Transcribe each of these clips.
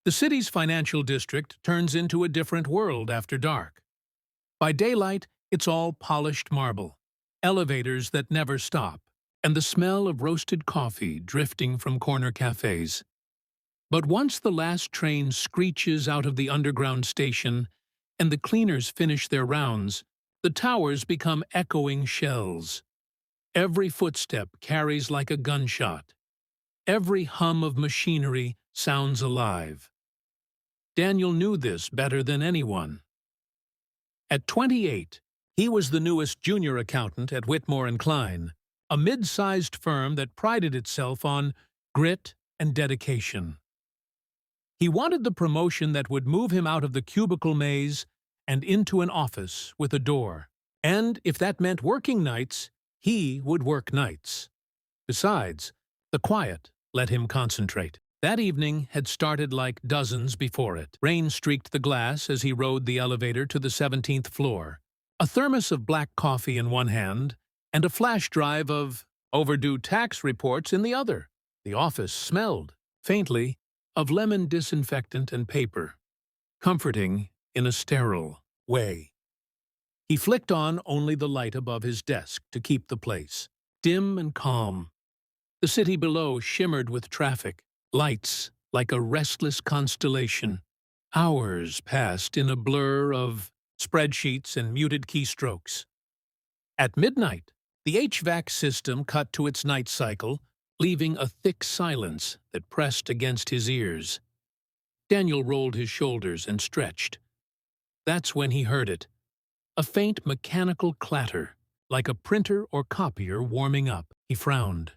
The city's financial district turns into a different world after dark. By daylight, it's all polished marble, elevators that never stop, and the smell of roasted coffee drifting from corner cafes. But once the last train screeches out of the underground station and the cleaners finish their rounds, the towers become echoing shells. Every footstep carries like a gunshot. Every hum of machinery sounds alive. Daniel knew this better than anyone. At 28, he was the newest junior accountant at Whitmore and Klein, a mid-sized firm that prided itself on grit and dedication. He wanted the promotion that would move him out of the cubicle maze and into an office with a door. And if that meant working nights, he would work nights. Besides, the quiet let him concentrate. That evening had started like dozens before it. Rain streaked the glass as he rode the elevator to the 17th floor. A thermos of black coffee in one hand and a flash drive of overdue tax reports in the other. The office smelled, faintly, of lemon disinfectant and paper, comforting in a sterile way. He flicked on only the light above his desk to keep the place dim and calm. The city below shimmered with traffic, lights like a restless constellation. Hours passed in a blur of spreadsheets and muted keystrokes. At midnight, the HVAC system cut to its night cycle, leaving a thick silence that pressed against his ears. Daniel rolled his shoulders and stretched. That's when he heard it. A faint mechanical clatter, like a printer or copier warming up. He frowned.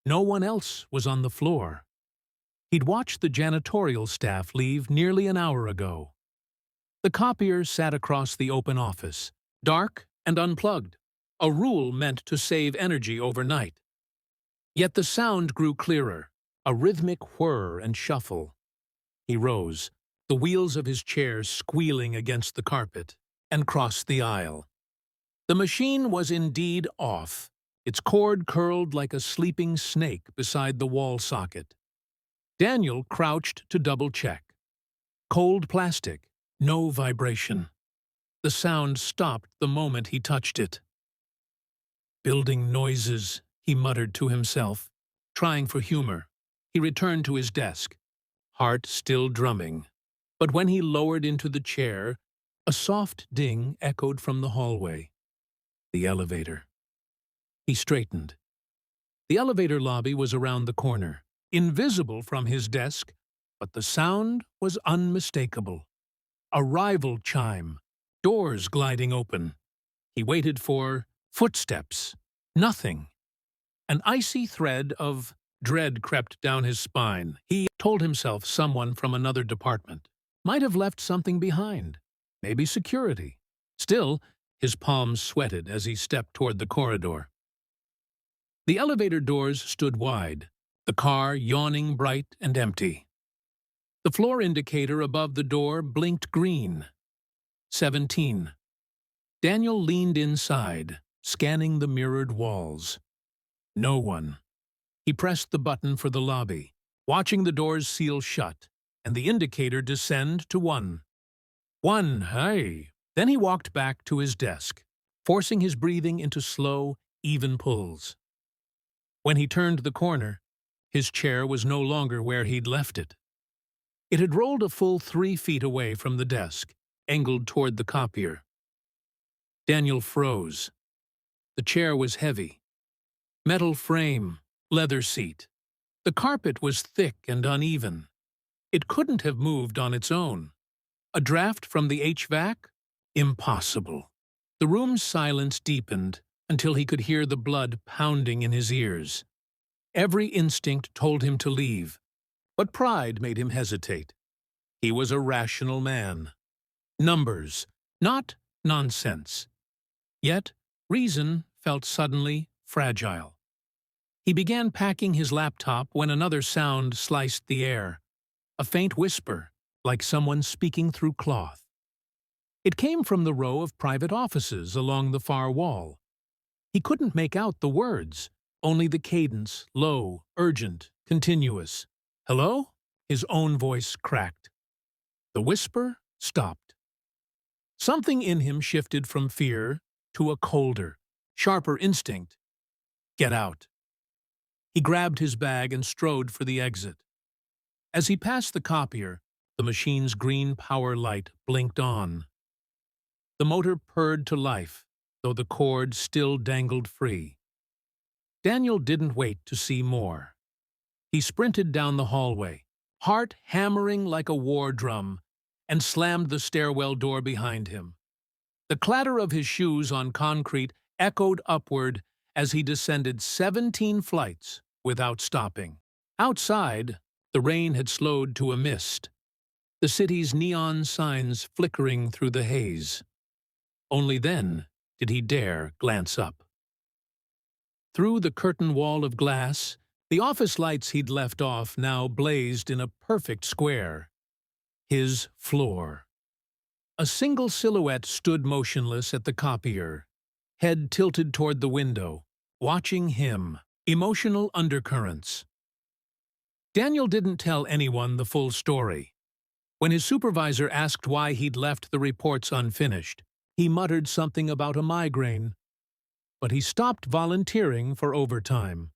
No one else was on the floor. He'd watched the janitorial staff leave nearly an hour ago. The copier sat across the open office, dark and unplugged, a rule meant to save energy overnight. Yet the sound grew clearer, a rhythmic whir and shuffle. He rose, the wheels of his chair squealing against the carpet, and crossed the aisle. The machine was indeed off, its cord curled like a sleeping snake beside the wall socket. Daniel crouched to double-check. Cold plastic, no vibration. The sound stopped the moment he touched it. Building noises, he muttered to himself. Trying for humor, he returned to his desk, heart still drumming. But when he lowered into the chair, a soft ding echoed from the hallway. The elevator. He straightened. The elevator lobby was around the corner, invisible from his desk, but the sound was unmistakable. A rival chime, doors gliding open. He waited for footsteps. Nothing. An icy thread of dread crept down his spine. He told himself someone from another department might have left something behind, maybe security. Still, his palms sweated as he stepped toward the corridor. The elevator doors stood wide, the car yawning bright and empty. The floor indicator above the door blinked green. 17. Daniel leaned inside, scanning the mirrored walls. No one. He pressed the button for the lobby, watching the doors seal shut, and the indicator descend to 1. 1, hey. Then he walked back to his desk, forcing his breathing into slow, even pulls. When he turned the corner, his chair was no longer where he'd left it. It had rolled a full 3 feet away from the desk, angled toward the copier. Daniel froze. The chair was heavy. Metal frame, leather seat. The carpet was thick and uneven. It couldn't have moved on its own. A draft from the HVAC? Impossible. The room's silence deepened until he could hear the blood pounding in his ears. Every instinct told him to leave, but pride made him hesitate. He was a rational man. Numbers, not nonsense. Yet, reason felt suddenly fragile. He began packing his laptop when another sound sliced the air, a faint whisper, like someone speaking through cloth. It came from the row of private offices along the far wall. He couldn't make out the words, only the cadence, low, urgent, continuous. Hello? His own voice cracked. The whisper stopped. Something in him shifted from fear to a colder, sharper instinct. Get out. He grabbed his bag and strode for the exit. As he passed the copier, the machine's green power light blinked on. The motor purred to life, though the cord still dangled free. Daniel didn't wait to see more. He sprinted down the hallway, heart hammering like a war drum, and slammed the stairwell door behind him. The clatter of his shoes on concrete echoed upward as he descended 17 flights without stopping. Outside, the rain had slowed to a mist, the city's neon signs flickering through the haze. Only then did he dare glance up. Through the curtain wall of glass, the office lights he'd left off now blazed in a perfect square. His floor. A single silhouette stood motionless at the copier, head tilted toward the window, watching him. Emotional undercurrents. Daniel didn't tell anyone the full story. When his supervisor asked why he'd left the reports unfinished, he muttered something about a migraine. But he stopped volunteering for overtime.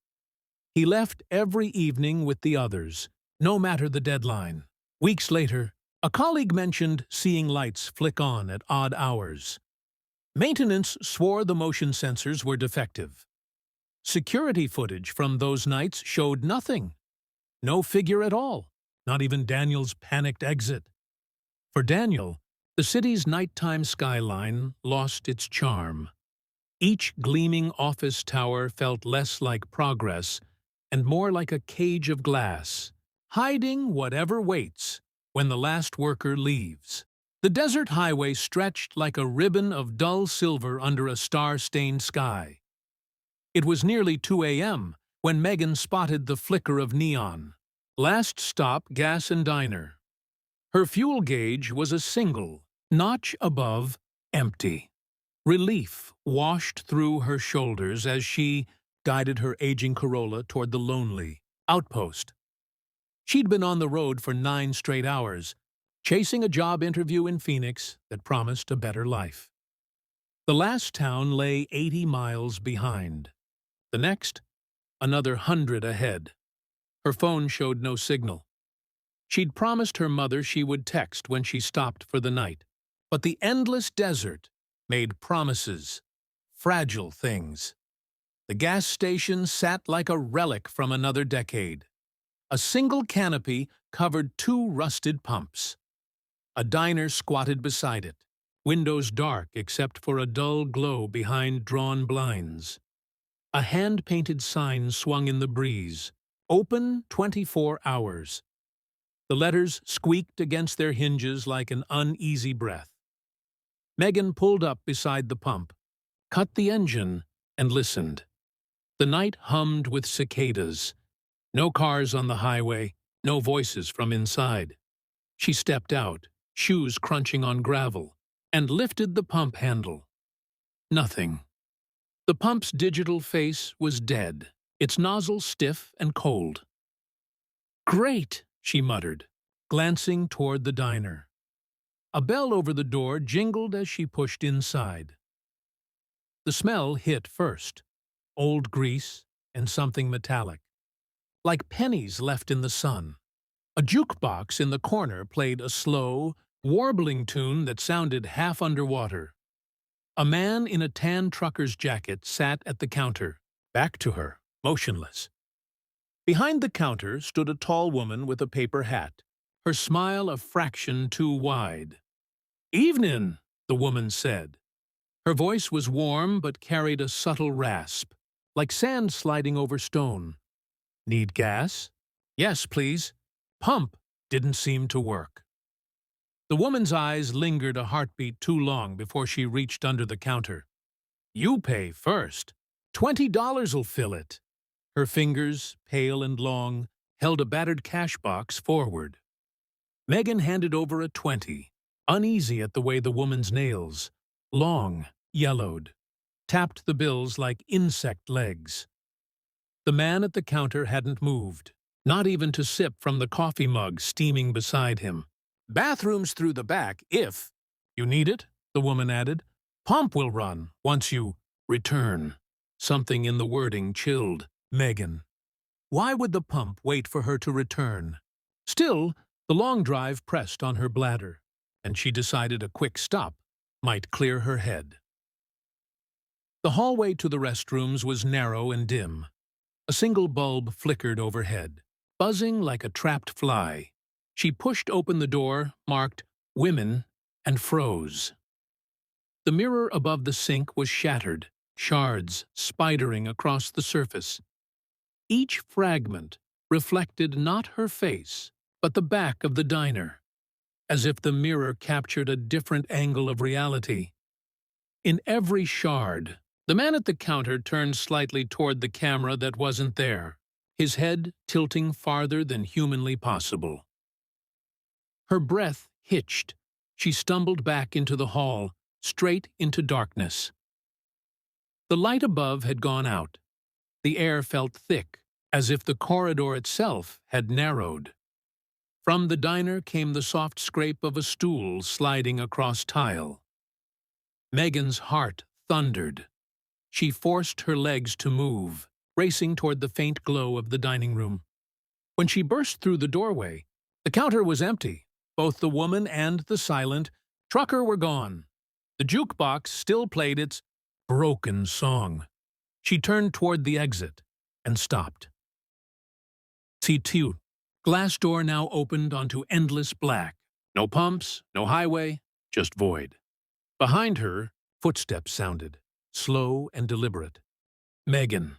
He left every evening with the others, no matter the deadline. Weeks later, a colleague mentioned seeing lights flick on at odd hours. Maintenance swore the motion sensors were defective. Security footage from those nights showed nothing. No figure at all, not even Daniel's panicked exit. For Daniel, the city's nighttime skyline lost its charm. Each gleaming office tower felt less like progress and more like a cage of glass, hiding whatever waits when the last worker leaves. The desert highway stretched like a ribbon of dull silver under a star-stained sky. It was nearly 2 a.m. when Megan spotted the flicker of neon. Last stop, gas and diner. Her fuel gauge was a single, notch above, empty. Relief washed through her shoulders as she guided her aging Corolla toward the lonely outpost. She'd been on the road for 9 straight hours, chasing a job interview in Phoenix that promised a better life. The last town lay 80 miles behind. The next, another 100 ahead. Her phone showed no signal. She'd promised her mother she would text when she stopped for the night, but the endless desert made promises, fragile things. The gas station sat like a relic from another decade. A single canopy covered 2 rusted pumps. A diner squatted beside it, windows dark except for a dull glow behind drawn blinds. A hand-painted sign swung in the breeze, open 24 hours. The letters squeaked against their hinges like an uneasy breath. Megan pulled up beside the pump, cut the engine, and listened. The night hummed with cicadas. No cars on the highway, no voices from inside. She stepped out, shoes crunching on gravel, and lifted the pump handle. Nothing. The pump's digital face was dead, its nozzle stiff and cold. "Great," she muttered, glancing toward the diner. A bell over the door jingled as she pushed inside. The smell hit first, old grease and something metallic, like pennies left in the sun. A jukebox in the corner played a slow, warbling tune that sounded half underwater. A man in a tan trucker's jacket sat at the counter, back to her, motionless. Behind the counter stood a tall woman with a paper hat, her smile a fraction too wide. "Evenin'," the woman said. Her voice was warm but carried a subtle rasp, like sand sliding over stone. "Need gas?" "Yes, please." Pump didn't seem to work. The woman's eyes lingered a heartbeat too long before she reached under the counter. "You pay first. $20'll fill it." Her fingers, pale and long, held a battered cash box forward. Megan handed over a 20, uneasy at the way the woman's nails, long, yellowed, tapped the bills like insect legs. The man at the counter hadn't moved. not even to sip from the coffee mug steaming beside him. "Bathrooms through the back, if you need it," the woman added. "Pump will run once you return." Something in the wording chilled Megan. Why would the pump wait for her to return? Still, the long drive pressed on her bladder, and she decided a quick stop might clear her head. The hallway to the restrooms was narrow and dim. A single bulb flickered overhead, buzzing like a trapped fly. She pushed open the door, marked "Women," and froze. The mirror above the sink was shattered, shards spidering across the surface. Each fragment reflected not her face, but the back of the diner, as if the mirror captured a different angle of reality. In every shard, the man at the counter turned slightly toward the camera that wasn't there, his head tilting farther than humanly possible. Her breath hitched. She stumbled back into the hall, straight into darkness. The light above had gone out. The air felt thick, as if the corridor itself had narrowed. From the diner came the soft scrape of a stool sliding across tile. Megan's heart thundered. She forced her legs to move, racing toward the faint glow of the dining room. When she burst through the doorway, the counter was empty. Both the woman and the silent trucker were gone. The jukebox still played its broken song. She turned toward the exit and stopped. C2. Glass door now opened onto endless black. No pumps, no highway, just void. Behind her, footsteps sounded, slow and deliberate. Megan.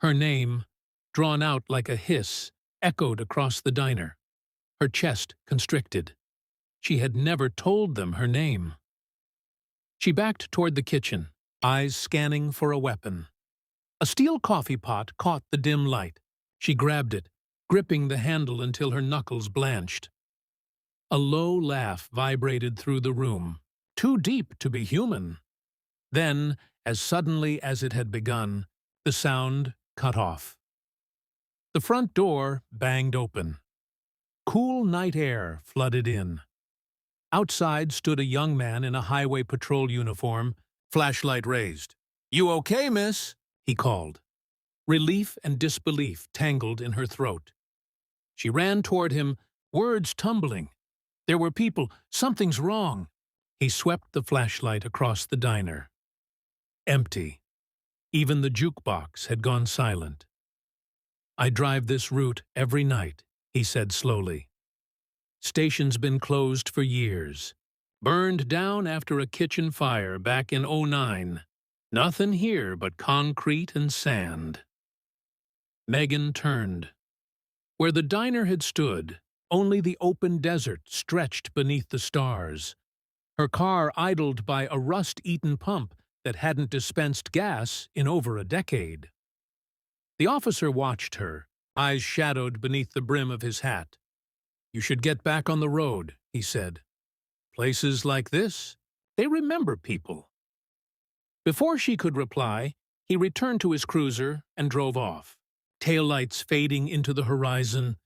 Her name, drawn out like a hiss, echoed across the diner. Her chest constricted. She had never told them her name. She backed toward the kitchen, eyes scanning for a weapon. A steel coffee pot caught the dim light. She grabbed it, gripping the handle until her knuckles blanched. A low laugh vibrated through the room, too deep to be human. Then, as suddenly as it had begun, the sound cut off. The front door banged open. Cool night air flooded in. Outside stood a young man in a highway patrol uniform, flashlight raised. "You okay, miss?" he called. Relief and disbelief tangled in her throat. She ran toward him, words tumbling. There were people. Something's wrong. He swept the flashlight across the diner. Empty. Even the jukebox had gone silent. "I drive this route every night," he said slowly. "Station's been closed for years. Burned down after a kitchen fire back in '09. Nothing here but concrete and sand." Megan turned. Where the diner had stood, only the open desert stretched beneath the stars. Her car idled by a rust-eaten pump that hadn't dispensed gas in over a decade. The officer watched her, eyes shadowed beneath the brim of his hat. "You should get back on the road," he said. "Places like this, they remember people." Before she could reply, he returned to his cruiser and drove off, taillights fading into the horizon.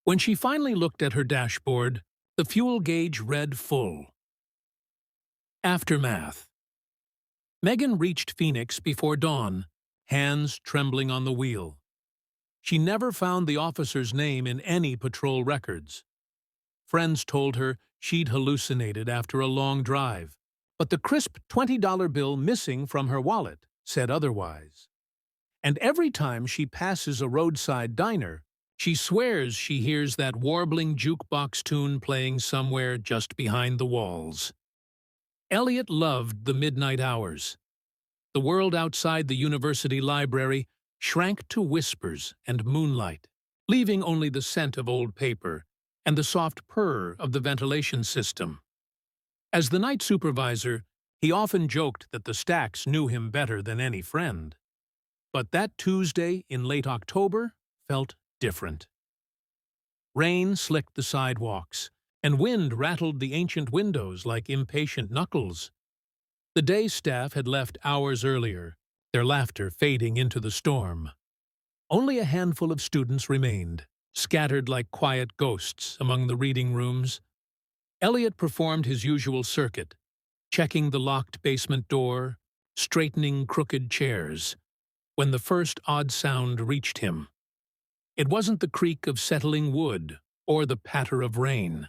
When she finally looked at her dashboard, the fuel gauge read full. Aftermath. Megan reached Phoenix before dawn, hands trembling on the wheel. She never found the officer's name in any patrol records. Friends told her she'd hallucinated after a long drive, but the crisp $20 bill missing from her wallet said otherwise. And every time she passes a roadside diner, she swears she hears that warbling jukebox tune playing somewhere just behind the walls. Elliot loved the midnight hours. The world outside the university library shrank to whispers and moonlight, leaving only the scent of old paper and the soft purr of the ventilation system. As the night supervisor, he often joked that the Stacks knew him better than any friend. But that Tuesday in late October felt different. Rain slicked the sidewalks, and wind rattled the ancient windows like impatient knuckles. The day staff had left hours earlier, their laughter fading into the storm. Only a handful of students remained, scattered like quiet ghosts among the reading rooms. Elliot performed his usual circuit, checking the locked basement door, straightening crooked chairs, when the first odd sound reached him. It wasn't the creak of settling wood or the patter of rain.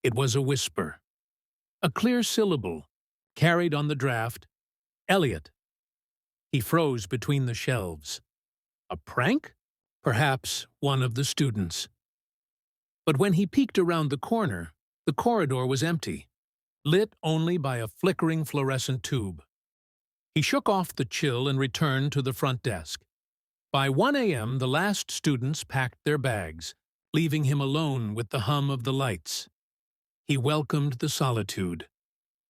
It was a whisper, a clear syllable, carried on the draft, "Elliot." He froze between the shelves. A prank? Perhaps one of the students. But when he peeked around the corner, the corridor was empty, lit only by a flickering fluorescent tube. He shook off the chill and returned to the front desk. By 1 a.m., the last students packed their bags, leaving him alone with the hum of the lights. He welcomed the solitude,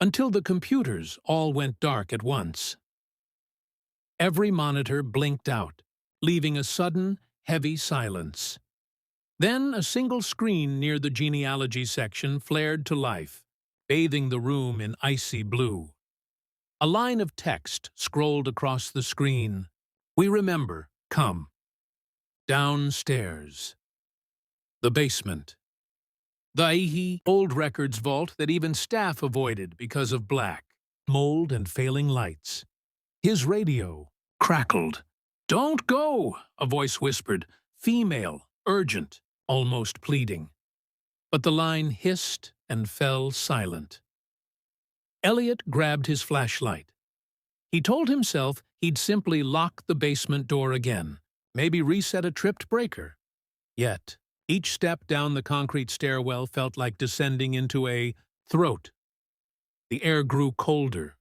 until the computers all went dark at once. Every monitor blinked out, leaving a sudden, heavy silence. Then a single screen near the genealogy section flared to life, bathing the room in icy blue. A line of text scrolled across the screen. "We remember, come." Downstairs. The basement. The eerie, old records vault that even staff avoided because of black, mold and failing lights. His radio crackled. "Don't go," a voice whispered, female, urgent, almost pleading. But the line hissed and fell silent. Elliot grabbed his flashlight. He told himself he'd simply lock the basement door again, maybe reset a tripped breaker. Yet, each step down the concrete stairwell felt like descending into a throat. The air grew colder.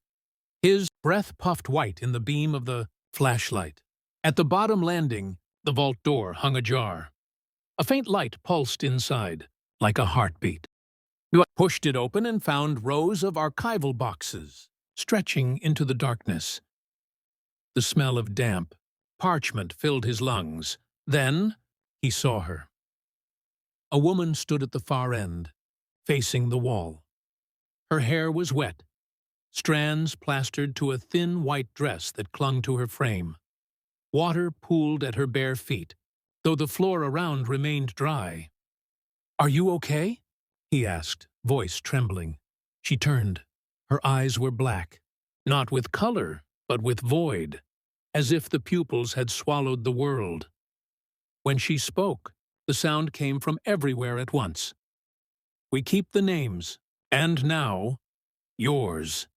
His breath puffed white in the beam of the flashlight. At the bottom landing, the vault door hung ajar. A faint light pulsed inside, like a heartbeat. He pushed it open and found rows of archival boxes, stretching into the darkness. The smell of damp parchment filled his lungs. Then he saw her. A woman stood at the far end, facing the wall. Her hair was wet, strands plastered to a thin white dress that clung to her frame. Water pooled at her bare feet, though the floor around remained dry. "Are you okay?" he asked, voice trembling. She turned. Her eyes were black, not with color, but with void, as if the pupils had swallowed the world. When she spoke, the sound came from everywhere at once. "We keep the names, and now, yours."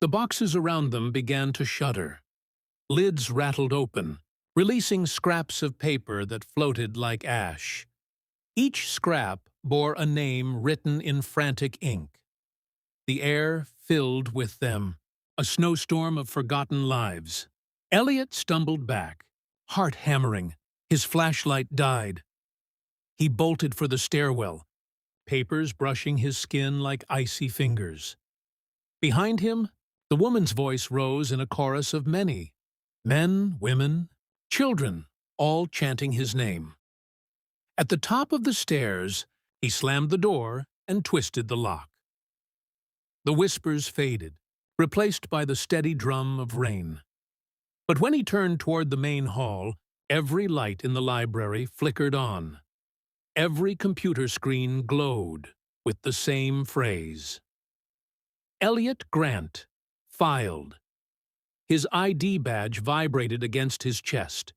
The boxes around them began to shudder. Lids rattled open, releasing scraps of paper that floated like ash. Each scrap bore a name written in frantic ink. The air filled with them, a snowstorm of forgotten lives. Elliot stumbled back, heart hammering. His flashlight died. He bolted for the stairwell, papers brushing his skin like icy fingers. Behind him, the woman's voice rose in a chorus of many. Men, women, children, all chanting his name. At the top of the stairs, he slammed the door and twisted the lock. The whispers faded, replaced by the steady drum of rain. But when he turned toward the main hall, every light in the library flickered on. Every computer screen glowed with the same phrase. Elliot Grant, filed. His ID badge vibrated against his chest.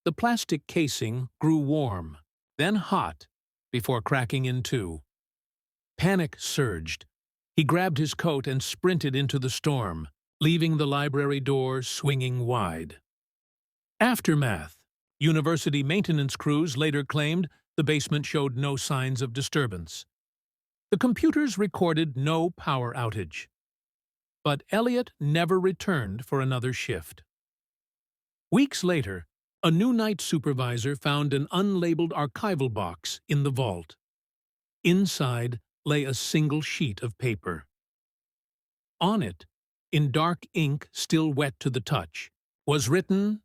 The plastic casing grew warm, then hot, before cracking in two. Panic surged. He grabbed his coat and sprinted into the storm, leaving the library door swinging wide. Aftermath. University maintenance crews later claimed the basement showed no signs of disturbance. The computers recorded no power outage. But Elliot never returned for another shift. Weeks later, a new night supervisor found an unlabeled archival box in the vault. Inside lay a single sheet of paper. On it, in dark ink still wet to the touch, was written,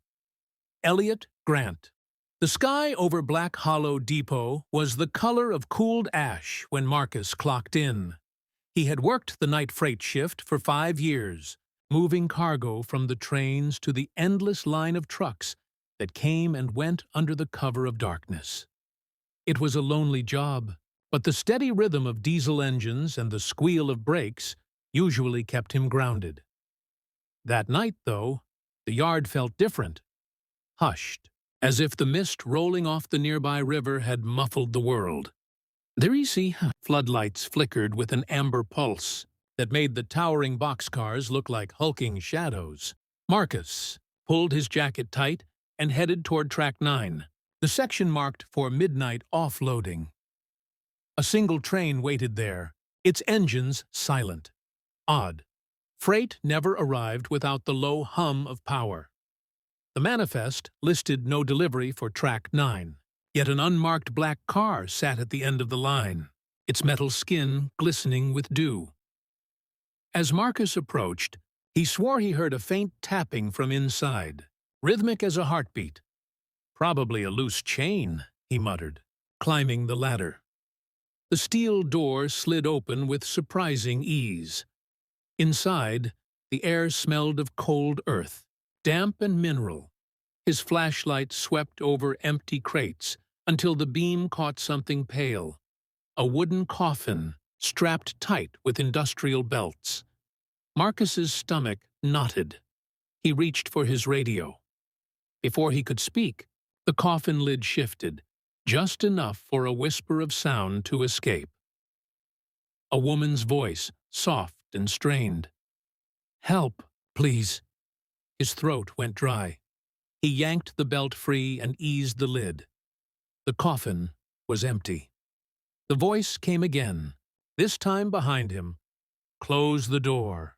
"Elliot Grant." The sky over Black Hollow Depot was the color of cooled ash when Marcus clocked in. He had worked the night freight shift for 5 years, moving cargo from the trains to the endless line of trucks that came and went under the cover of darkness. It was a lonely job, but the steady rhythm of diesel engines and the squeal of brakes usually kept him grounded. That night, though, the yard felt different, hushed, as if the mist rolling off the nearby river had muffled the world. The greasy floodlights flickered with an amber pulse that made the towering boxcars look like hulking shadows. Marcus pulled his jacket tight and headed toward Track 9, the section marked for midnight offloading. A single train waited there, its engines silent. Odd. Freight never arrived without the low hum of power. The manifest listed no delivery for Track 9, yet an unmarked black car sat at the end of the line, its metal skin glistening with dew. As Marcus approached, he swore he heard a faint tapping from inside, rhythmic as a heartbeat. "Probably a loose chain," he muttered, climbing the ladder. The steel door slid open with surprising ease. Inside, the air smelled of cold earth, damp and mineral. His flashlight swept over empty crates until the beam caught something pale, a wooden coffin strapped tight with industrial belts. Marcus's stomach knotted. He reached for his radio. Before he could speak, the coffin lid shifted, just enough for a whisper of sound to escape. A woman's voice, soft and strained. "Help, please." His throat went dry. He yanked the belt free and eased the lid. The coffin was empty. The voice came again, this time behind him. "Close the door."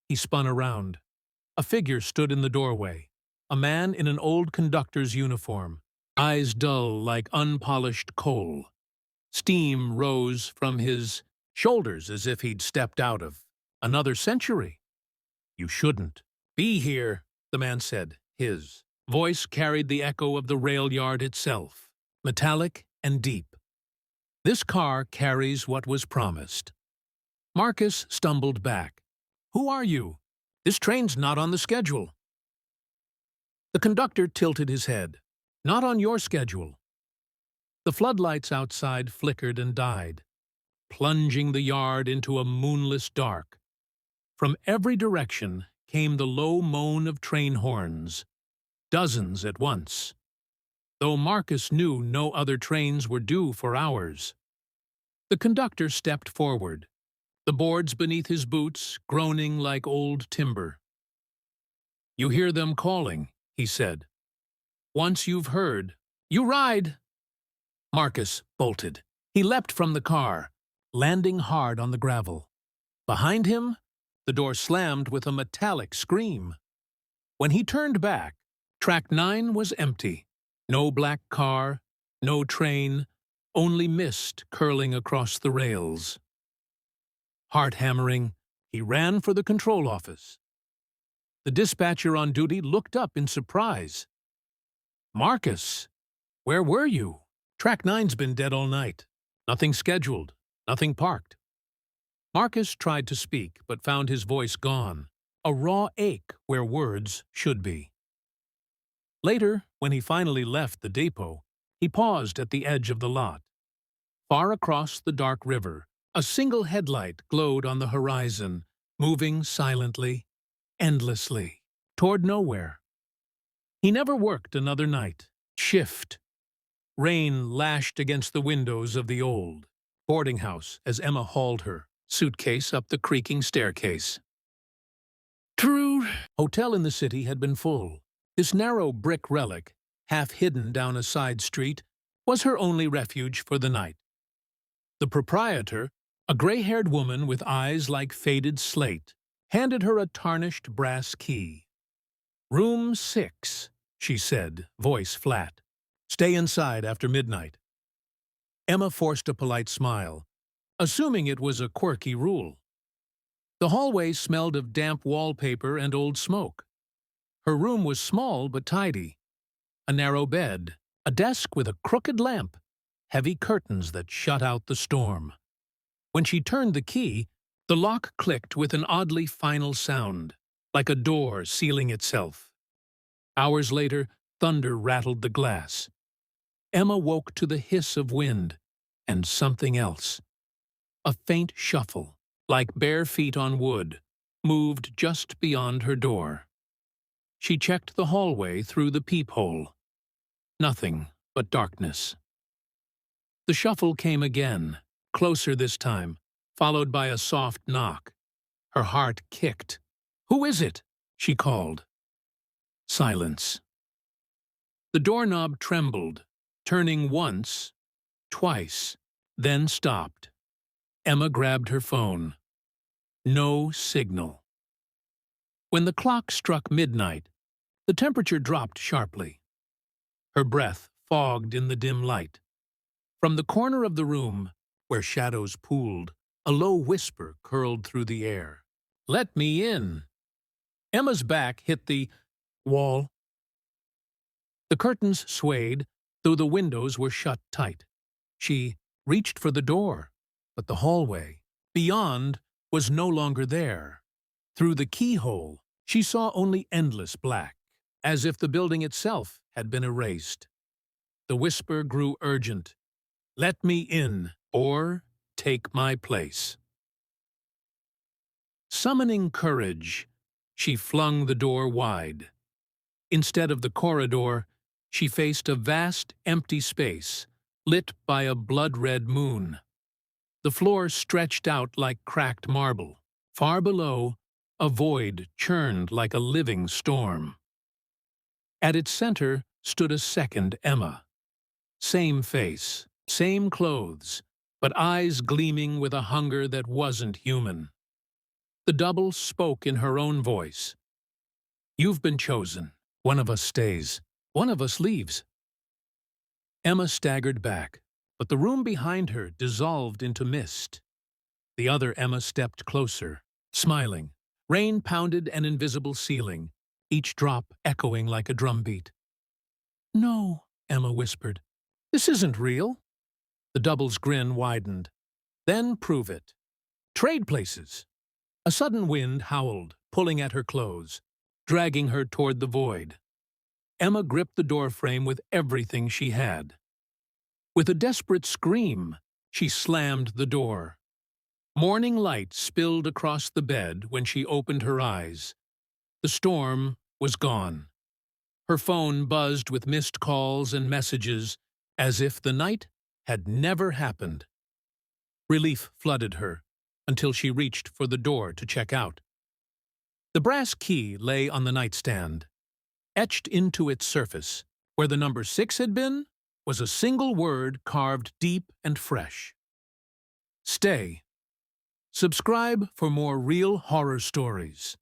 He spun around. A figure stood in the doorway, a man in an old conductor's uniform, eyes dull like unpolished coal. Steam rose from his shoulders as if he'd stepped out of another century. "You shouldn't be here," the man said. His voice carried the echo of the rail yard itself, metallic and deep. "This car carries what was promised." Marcus stumbled back. "Who are you? This train's not on the schedule." The conductor tilted his head. "Not on your schedule." The floodlights outside flickered and died, plunging the yard into a moonless dark. From every direction came the low moan of train horns, dozens at once, though Marcus knew no other trains were due for hours. The conductor stepped forward, the boards beneath his boots groaning like old timber. "You hear them calling," he said. "Once you've heard, you ride." Marcus bolted. He leapt from the car, landing hard on the gravel. Behind him, the door slammed with a metallic scream. When he turned back, Track 9 was empty. No black car, no train, only mist curling across the rails. Heart hammering, he ran for the control office. The dispatcher on duty looked up in surprise. "Marcus, where were you? Track 9's been dead all night. Nothing scheduled, nothing parked." Marcus tried to speak, but found his voice gone, a raw ache where words should be. Later, when he finally left the depot, he paused at the edge of the lot. Far across the dark river, a single headlight glowed on the horizon, moving silently, endlessly, toward nowhere. He never worked another night. Shift. Rain lashed against the windows of the old boarding house as Emma hauled her suitcase up the creaking staircase. True. Hotel in the city had been full. This narrow brick relic, half hidden down a side street, was her only refuge for the night. The proprietor, a gray-haired woman with eyes like faded slate, handed her a tarnished brass key. "Room 6, she said, voice flat. "Stay inside after midnight." Emma forced a polite smile, assuming it was a quirky rule. The hallway smelled of damp wallpaper and old smoke. Her room was small but tidy. A narrow bed, a desk with a crooked lamp, heavy curtains that shut out the storm. When she turned the key, the lock clicked with an oddly final sound, like a door sealing itself. Hours later, thunder rattled the glass. Emma woke to the hiss of wind and something else. A faint shuffle, like bare feet on wood, moved just beyond her door. She checked the hallway through the peephole. Nothing but darkness. The shuffle came again, closer this time, followed by a soft knock. Her heart kicked. "Who is it?" she called. Silence. The doorknob trembled, turning once, twice, then stopped. Emma grabbed her phone. No signal. When the clock struck midnight, the temperature dropped sharply. Her breath fogged in the dim light. From the corner of the room, where shadows pooled, a low whisper curled through the air. "Let me in." Emma's back hit the wall. The curtains swayed, though the windows were shut tight. She reached for the door, but the hallway, beyond, was no longer there. Through the keyhole, she saw only endless black, as if the building itself had been erased. The whisper grew urgent. "Let me in, or take my place." Summoning courage, she flung the door wide. Instead of the corridor, she faced a vast, empty space, lit by a blood-red moon. The floor stretched out like cracked marble. Far below, a void churned like a living storm. At its center stood a second Emma. Same face, same clothes, but eyes gleaming with a hunger that wasn't human. The double spoke in her own voice. "You've been chosen. One of us stays. One of us leaves." Emma staggered back, but the room behind her dissolved into mist. The other Emma stepped closer, smiling. Rain pounded an invisible ceiling, each drop echoing like a drumbeat. "No," Emma whispered. "This isn't real." The double's grin widened. "Then prove it. Trade places." A sudden wind howled, pulling at her clothes, dragging her toward the void. Emma gripped the doorframe with everything she had. With a desperate scream, she slammed the door. Morning light spilled across the bed when she opened her eyes. The storm was gone. Her phone buzzed with missed calls and messages, as if the night had never happened. Relief flooded her, until she reached for the door to check out. The brass key lay on the nightstand. Etched into its surface, where the number 6 had been, was a single word carved deep and fresh. Stay. Subscribe for more real horror stories.